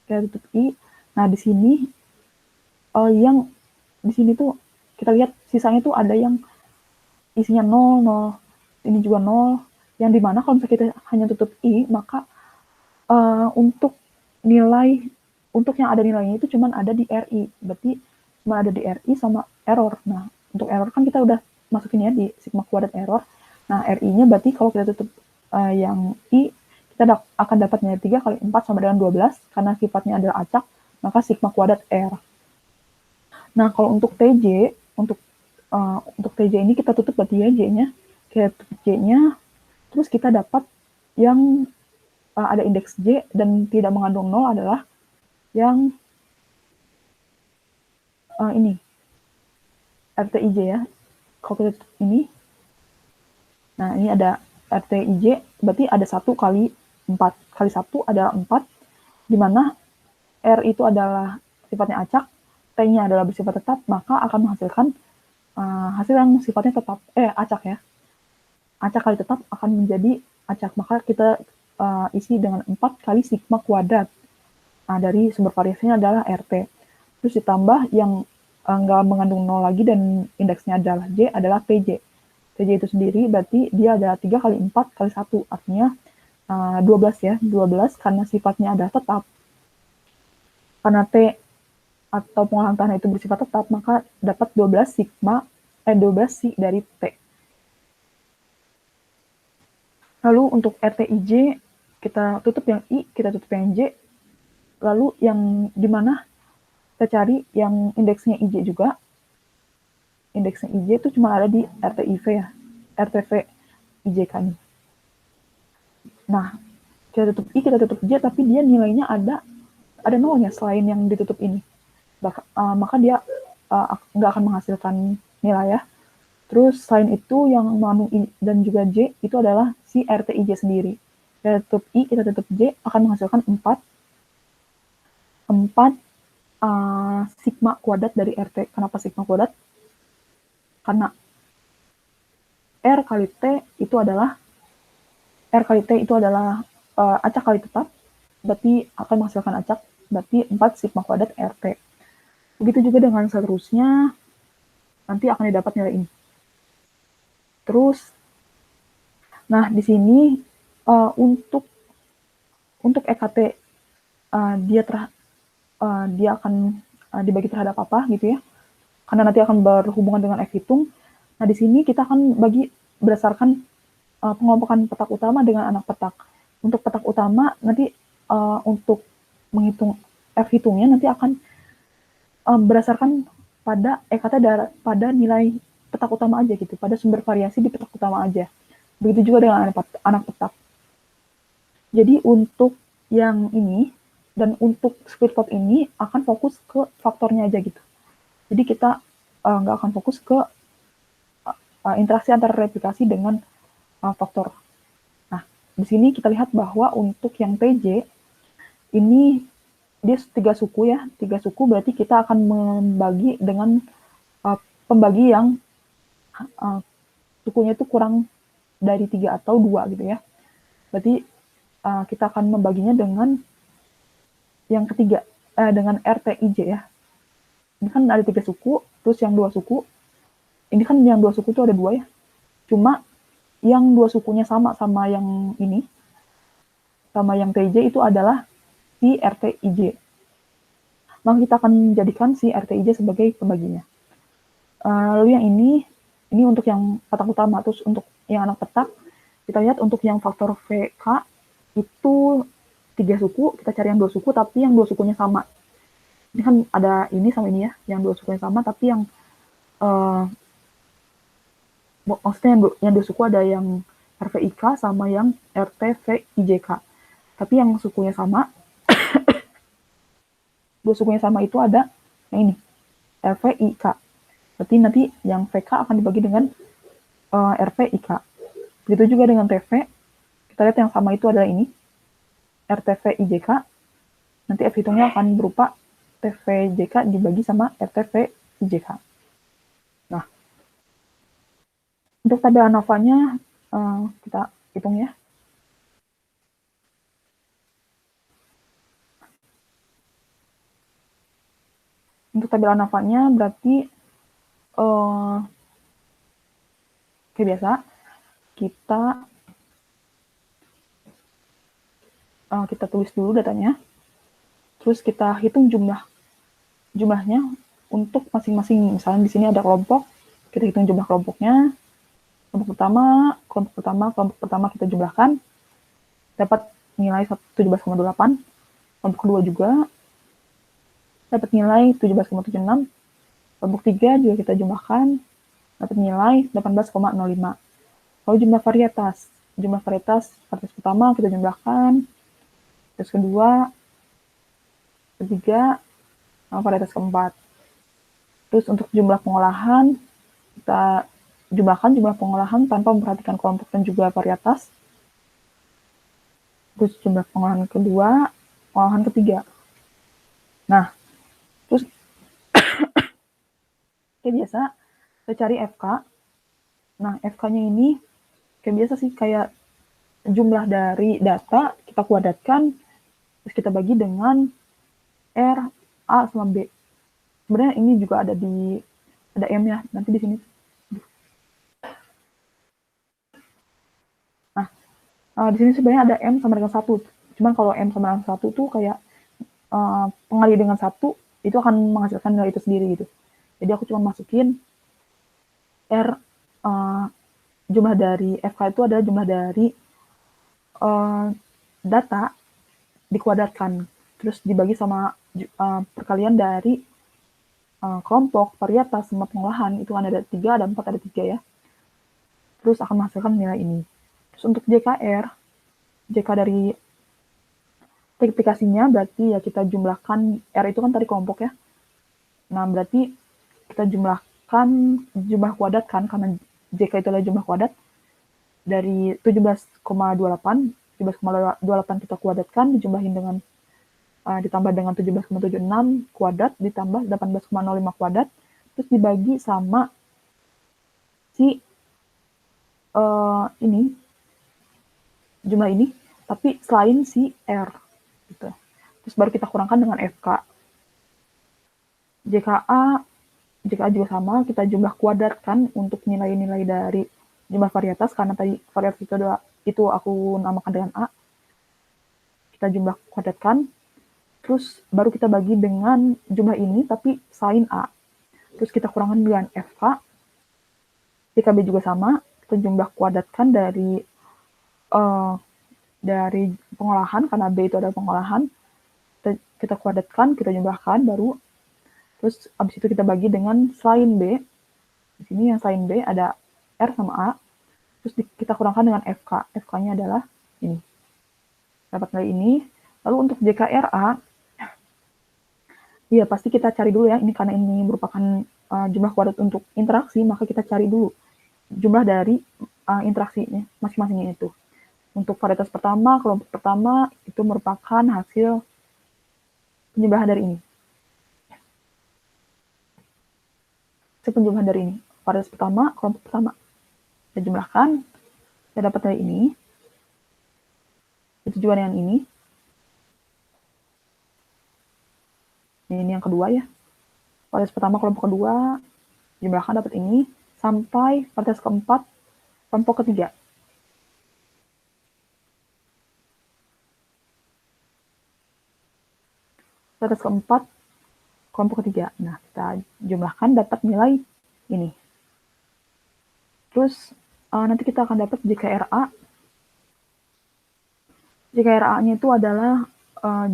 kita tutup I, nah di sini yang di sini tuh kita lihat sisanya tuh ada yang isinya 0, 0, ini juga 0, yang dimana kalau misalnya kita hanya tutup I, maka untuk nilai, untuk yang ada nilainya itu cuma ada di RI, berarti cuma ada di RI sama error. Nah, untuk error kan kita udah masukin ya di sigma kuadrat error. Nah, RI-nya berarti kalau kita tutup yang I, kita akan dapat nilai 3 kali 4 sama dengan 12, karena sifatnya adalah acak, maka sigma kuadrat R. Nah, kalau untuk TJ, untuk TJ ini kita tutup berarti ya J-nya, kita tutup J-nya, terus kita dapat yang ada indeks J dan tidak mengandung 0 adalah yang ini, RTIJ ya. Kalau kita tutup ini, nah ini ada RTIJ, berarti ada 1 kali 4. Kali 1 adalah 4, di mana R itu adalah sifatnya acak, T-nya adalah bersifat tetap, maka akan menghasilkan hasil yang sifatnya tetap, acak ya. Acak kali tetap akan menjadi acak, maka kita isi dengan 4 kali sigma kuadrat. Nah, dari sumber variasinya adalah RT. Terus ditambah yang nggak mengandung 0 lagi dan indeksnya adalah J, adalah TJ. TJ itu sendiri berarti dia adalah 3 kali 4 kali 1, artinya 12 ya, 12 karena sifatnya adalah tetap. Karena T atau pengolahan tanah itu bersifat tetap, maka dapat 12 sigma, 12 si dari T. Lalu untuk RTIJ, kita tutup yang I, kita tutup yang J, lalu yang dimana kita cari yang indeksnya IJ juga. Indeksnya IJ itu cuma ada di RTIV ya, RTV IJ kan. Nah, kita tutup I, kita tutup J, tapi dia nilainya ada nolnya selain yang ditutup ini. Maka dia nggak akan menghasilkan nilai ya. Terus selain itu yang mengandung I dan juga J itu adalah si RTIJ sendiri. Kita tutup I, kita tutup J akan menghasilkan 4 sigma kuadrat dari RT. Kenapa sigma kuadrat? Karena R kali T itu adalah acak kali tetap, berarti akan menghasilkan acak, berarti 4 sigma kuadrat RT. Begitu juga dengan seterusnya, nanti akan didapat nilai ini. Terus, nah di sini untuk EKT dia akan dibagi terhadap apa gitu ya, karena nanti akan berhubungan dengan F hitung. Nah di sini kita akan bagi berdasarkan pengelompokan petak utama dengan anak petak. Untuk petak utama nanti untuk menghitung F hitungnya nanti akan berdasarkan pada EKT pada nilai petak utama aja gitu, pada sumber variasi di petak utama aja. Begitu juga dengan anak petak. Jadi untuk yang ini dan untuk split code ini akan fokus ke faktornya aja gitu. Jadi kita nggak akan fokus ke interaksi antara replikasi dengan faktor. Nah, di sini kita lihat bahwa untuk yang TJ ini dia 3 suku ya, 3 suku berarti kita akan membagi dengan pembagi yang sukunya itu kurang dari 3 atau 2 gitu ya. Berarti kita akan membaginya dengan yang ketiga, dengan RTIJ ya. Ini kan ada 3 suku, terus yang 2 suku, ini kan yang 2 suku itu ada 2 ya. Cuma yang 2 sukunya sama yang ini, sama yang TJ itu adalah si RTIJ. Maka kita akan menjadikan si RTIJ sebagai pembaginya. Lalu yang ini untuk yang petak utama, terus untuk yang anak petak, kita lihat untuk yang faktor VK itu 3 suku, kita cari yang 2 suku, tapi yang 2 sukunya sama. Ini kan ada ini sama ini ya, yang 2 sukunya sama, tapi yang maksudnya yang 2 suku ada yang RVIK sama yang RTVIJK. Tapi yang sukunya sama, 2 sukunya sama itu ada yang ini, RVIK. Berarti nanti yang VK akan dibagi dengan RVIK. Begitu juga dengan TV, kita lihat yang sama itu adalah ini, RTV IJK, nanti F hitungnya akan berupa TV JK dibagi sama RTV IJK. Nah, untuk tabel ANOVA-nya kita hitung ya. Untuk tabel ANOVA-nya berarti kayak biasa, kita tulis dulu datanya, terus kita hitung jumlahnya untuk masing-masing. Misalnya di sini ada kelompok, kita hitung jumlah kelompoknya. Kelompok pertama kita jumlahkan, dapat nilai 17,28. Kelompok kedua juga dapat nilai 17,76. Kelompok 3 juga kita jumlahkan, dapat nilai 18,05. Lalu jumlah varietas pertama kita jumlahkan, varietas kedua, ketiga, varietas keempat. Terus untuk jumlah pengolahan, kita jumlahkan jumlah pengolahan tanpa memperhatikan kelompok dan juga varietas. Terus jumlah pengolahan kedua, pengolahan ketiga. Nah, terus kayak biasa, kita cari FK. Nah, FK-nya ini kayak biasa sih, kayak jumlah dari data kita kuadratkan, terus kita bagi dengan R, A, sama B. Sebenarnya ini juga ada M ya, nanti di sini. Nah, di sini sebenarnya ada M sama dengan 1. Cuman kalau M sama dengan 1 tuh kayak pengali dengan 1, itu akan menghasilkan nilai itu sendiri gitu. Jadi aku cuma masukin R, jumlah dari FK itu adalah jumlah dari data dikuadratkan, terus dibagi sama perkalian dari kelompok, varietas, sama pengolahan. Itu kan ada 3, ada 4, ada 3 ya. Terus akan menghasilkan nilai ini. Terus untuk JK dari multiplikasinya berarti ya kita jumlahkan, R itu kan tadi kelompok ya. Nah, berarti kita jumlahkan jumlah kuadrat kan, karena JK itu adalah jumlah kuadrat. Dari 17,28 kita kuadratkan, dijumlahin dengan ditambah dengan 17,76 kuadrat, ditambah 18,05 kuadrat, terus dibagi sama si ini, jumlah ini, tapi selain si R. Gitu. Terus baru kita kurangkan dengan FK. JKA juga sama, kita jumlah kuadratkan untuk nilai-nilai dari jumlah varietas, karena tadi varietas itu aku namakan dengan A. Kita jumlah kuadratkan, terus baru kita bagi dengan jumlah ini, tapi selain A. Terus kita kurangkan dengan FK. JKB juga sama, kita jumlah kuadratkan dari pengolahan, karena B itu adalah pengolahan. Kita kuadratkan, kita jumlahkan baru. Terus abis itu kita bagi dengan selain B. Di sini yang selain B ada R sama A. Terus kita kurangkan dengan FK. FK-nya adalah ini. Dapat nilai ini. Lalu untuk JKRA, ya pasti kita cari dulu ya. Ini karena ini merupakan jumlah kuadrat untuk interaksi, maka kita cari dulu jumlah dari interaksinya masing-masingnya itu. Untuk varietas pertama, kelompok pertama, itu merupakan hasil penjumlahan dari ini. Penjumlahan dari ini. Varietas pertama, kelompok pertama. Kita jumlahkan, kita dapat dari ini. Itu juga dengan ini. Ini yang kedua ya. Varietas pertama, kelompok kedua, jumlahkan dapat ini, sampai varietas keempat, kelompok ketiga. Varietas keempat, kelompok ketiga. Nah, kita jumlahkan dapat nilai ini. Terus nanti kita akan dapat JKRA. JKRA-nya itu adalah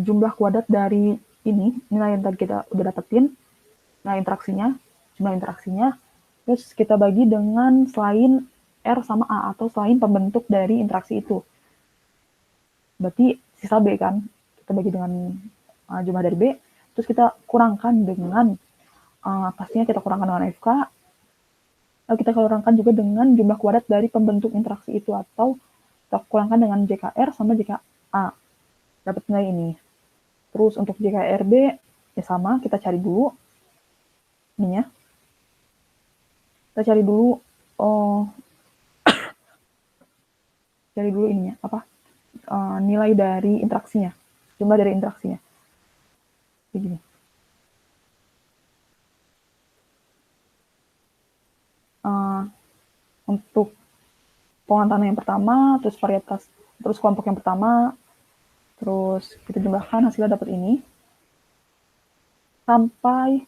jumlah kuadrat dari ini, nilai yang tadi kita udah dapetin, nilai interaksinya, jumlah interaksinya. Terus kita bagi dengan selain R sama A, atau selain pembentuk dari interaksi itu. Berarti sisa B kan, kita bagi dengan jumlah dari B, terus kita kurangkan dengan pastinya kita kurangkan dengan FK, kita kurangkan juga dengan jumlah kuadrat dari pembentuk interaksi itu, atau kita kurangkan dengan JKR sama JKA. Dapat nilai ini. Terus untuk JKRB, ya sama, kita cari dulu ininya. Kita cari dulu, cari dulu ininya, nilai dari interaksinya, jumlah dari interaksinya. Begini. Untuk pengulangan yang pertama, terus varietas, terus kelompok yang pertama, terus kita jumlahkan, hasilnya dapat ini. Sampai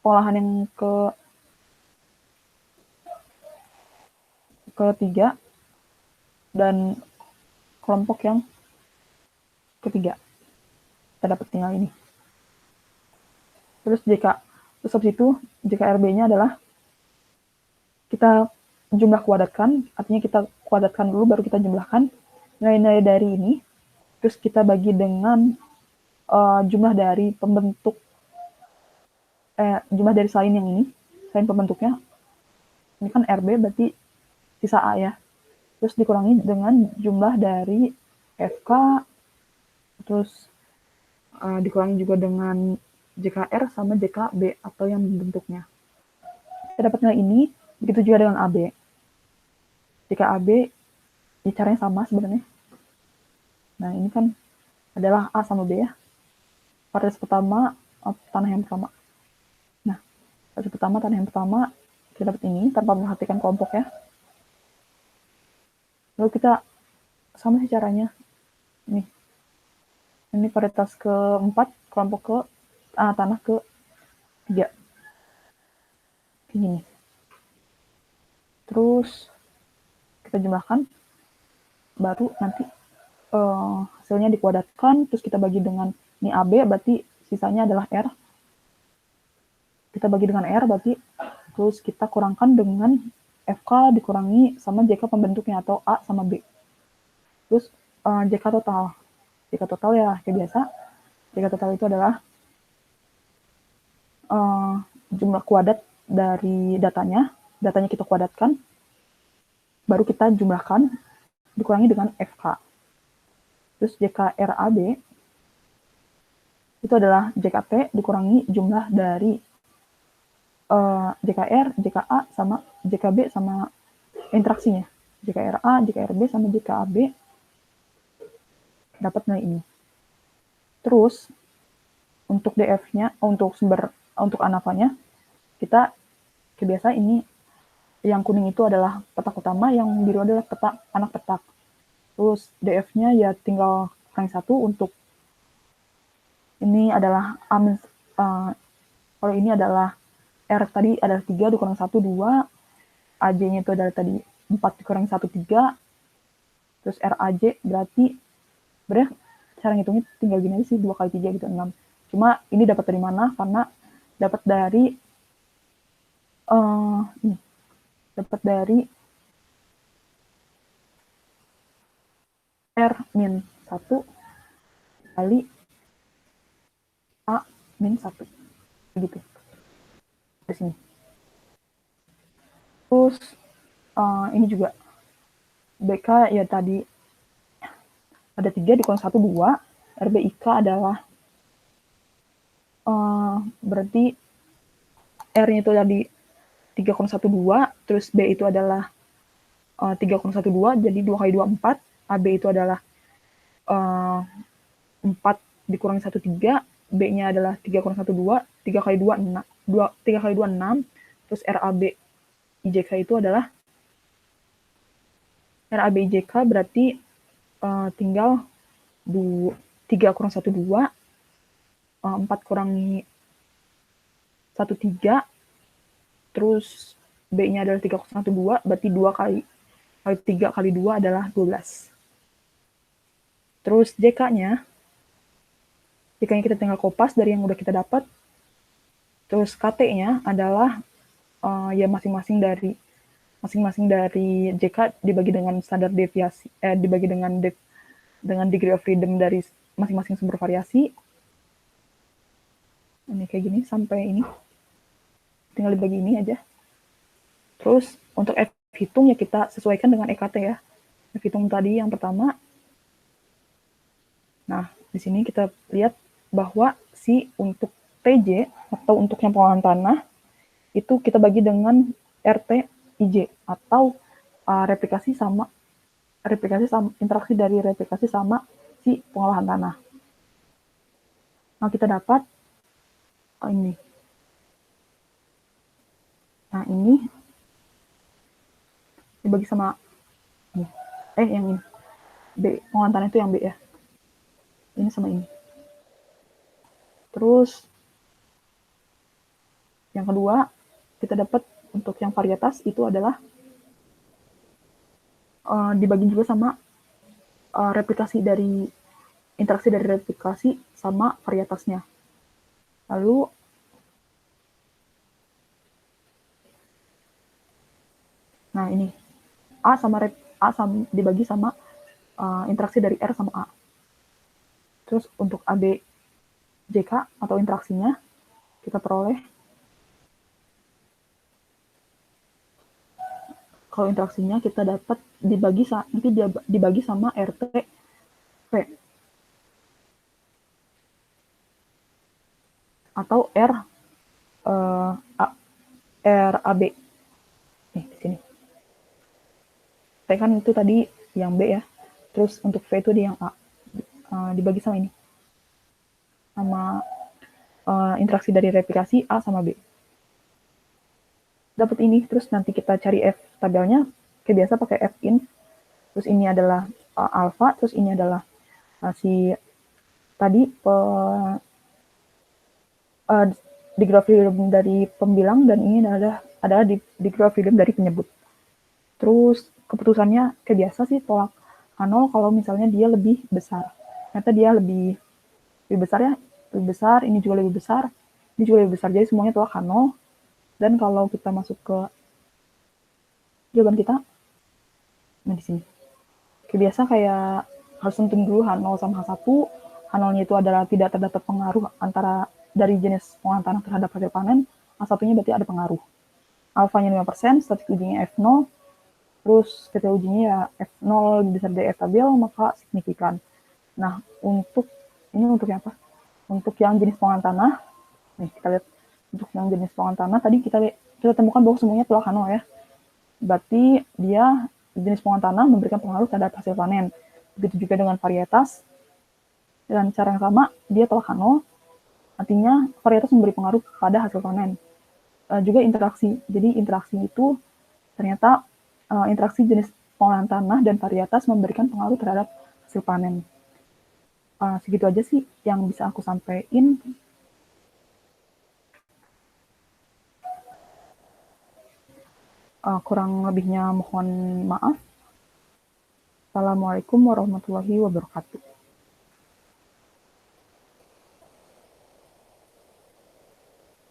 pengolahan yang ketiga dan kelompok yang ketiga. Kita dapat tinggal ini. Terus terus habis itu JKRB-nya adalah kita jumlah kuadratkan, artinya kita kuadratkan dulu baru kita jumlahkan nilai-nilai dari ini, terus kita bagi dengan jumlah dari pembentuk, jumlah dari salin yang ini, salin pembentuknya. Ini kan RB berarti sisa A ya. Terus dikurangi dengan jumlah dari FK, terus dikurangi juga dengan JKR sama JKB atau yang membentuknya. Kita dapat nilai ini, begitu juga dengan AB. Jika AB, ya caranya sama sebenarnya. Nah, ini kan adalah A sama B ya. Varietas pertama, tanah yang pertama. Nah, varietas pertama, tanah yang pertama, kita dapat ini tanpa memperhatikan kelompok ya. Lalu kita sama sih caranya. Nih. Ini varietas keempat, kelompok tanah ke-3. Kayak gini. Terus kita jumlahkan, baru nanti hasilnya dikuadratkan, terus kita bagi dengan ini AB, berarti sisanya adalah R. Kita bagi dengan R, berarti terus kita kurangkan dengan FK dikurangi sama JK pembentuknya, atau A sama B. Terus JK total. JK total ya kayak biasa. JK total itu adalah jumlah kuadrat dari datanya kita kuadratkan, baru kita jumlahkan, dikurangi dengan FK. Terus JKRAB itu adalah JKT dikurangi jumlah dari JKR, JKA, sama JKB, sama interaksinya. JKRA, JKRB, sama JKAB dapat nilai ini. Terus untuk DF-nya, untuk ANAVA-nya, kita kebiasa ini yang kuning itu adalah petak utama, yang biru adalah anak petak. Terus DF-nya ya tinggal kurangi 1 untuk ini adalah kalau ini adalah R tadi adalah 3 dikurangi 1, 2. AJ-nya itu adalah tadi 4 dikurangi 1, 3. Terus RAJ berarti cara ngitungnya tinggal gini aja sih, 2 kali 3 gitu, 6. Cuma ini dapat dari mana? Karena dapat dari R-1 kali A-1. Begitu. Di sini. Terus ini juga BK ya tadi ada 3 dikurangi 1, 2. RBIK adalah berarti R-nya itu tadi 3 kurang 1, 2. Terus B itu adalah 3 kurang 1, 2. Jadi 2 kali 2, 4. AB itu adalah 4 dikurangi 1, 3. B-nya adalah 3 kurang 1, 2. 3 kali 2, 6. 3 kali 2, 6. Terus RAB IJK itu adalah RAB IJK berarti tinggal 3 kurang 1, 2. 4 kurangi 1, 3. Terus B-nya adalah 3 kurang 1, 2. Berarti 2 kali 3 kali 2 adalah 12. Terus JK-nya kita tinggal kopas dari yang udah kita dapat. Terus KT-nya adalah ya masing-masing dari JK dibagi dengan standar deviasi, dibagi dengan degree of freedom dari masing-masing sumber variasi. Ini kayak gini sampai ini. Tinggal dibagi ini aja. Terus untuk F hitung ya kita sesuaikan dengan EKT ya. F hitung tadi yang pertama. Nah, di sini kita lihat bahwa si untuk TJ atau untuk yang pengolahan tanah itu kita bagi dengan RT IJ atau replikasi sama interaksi dari replikasi sama si pengolahan tanah. Nah, kita dapat ini. Nah, ini dibagi sama ini. Yang ini. B, pengolahan tanah itu yang B ya. Ini sama ini. Terus yang kedua, kita dapat untuk yang varietas itu adalah dibagi juga sama replikasi dari interaksi dari replikasi sama varietasnya. Lalu nah ini A sama dibagi sama interaksi dari R sama A. Terus untuk AB JK atau interaksinya kita peroleh kalau interaksinya kita dapat dibagi sama RT P atau RAB. Nih di sini. T kan itu tadi yang B ya. Terus untuk V itu di yang A. Dibagi sama ini. Sama interaksi dari replikasi A sama B. Dapat ini, terus nanti kita cari F tabelnya, kayak biasa pakai F in. Terus ini adalah alpha, terus ini adalah si tadi degree of freedom dari pembilang, dan ini adalah degree of freedom dari penyebut. Terus keputusannya kayak biasa sih tolak H0 kalau misalnya dia lebih besar. Ternyata dia lebih besar ya, lebih besar, ini juga lebih besar, ini juga lebih besar. Jadi semuanya tolak H0. Dan kalau kita masuk ke jawaban kita, nah di sini. Kayak biasa kayak harus tentuin dulu H0 sama H1. H0-nya itu adalah tidak terdapat pengaruh antara dari jenis pengolahan tanah terhadap hasil panen. H1-nya berarti ada pengaruh. Alfanya 5%, statik ujinya F0, terus ketika ujinya ya F0 lebih besar dari F tabel, maka signifikan. Nah, untuk yang apa? Untuk yang jenis pengolahan tanah, nih kita lihat untuk yang jenis pengolahan tanah tadi kita temukan bahwa semuanya tolak H0 ya. Berarti dia jenis pengolahan tanah memberikan pengaruh terhadap hasil panen. Begitu juga dengan varietas. Dengan cara yang sama, dia tolak H0, artinya varietas memberi pengaruh pada hasil panen. Juga interaksi. Jadi interaksi itu ternyata interaksi jenis pengolahan tanah dan varietas memberikan pengaruh terhadap hasil panen. Segitu aja sih yang bisa aku sampaikan. Kurang lebihnya mohon maaf. Assalamualaikum warahmatullahi wabarakatuh.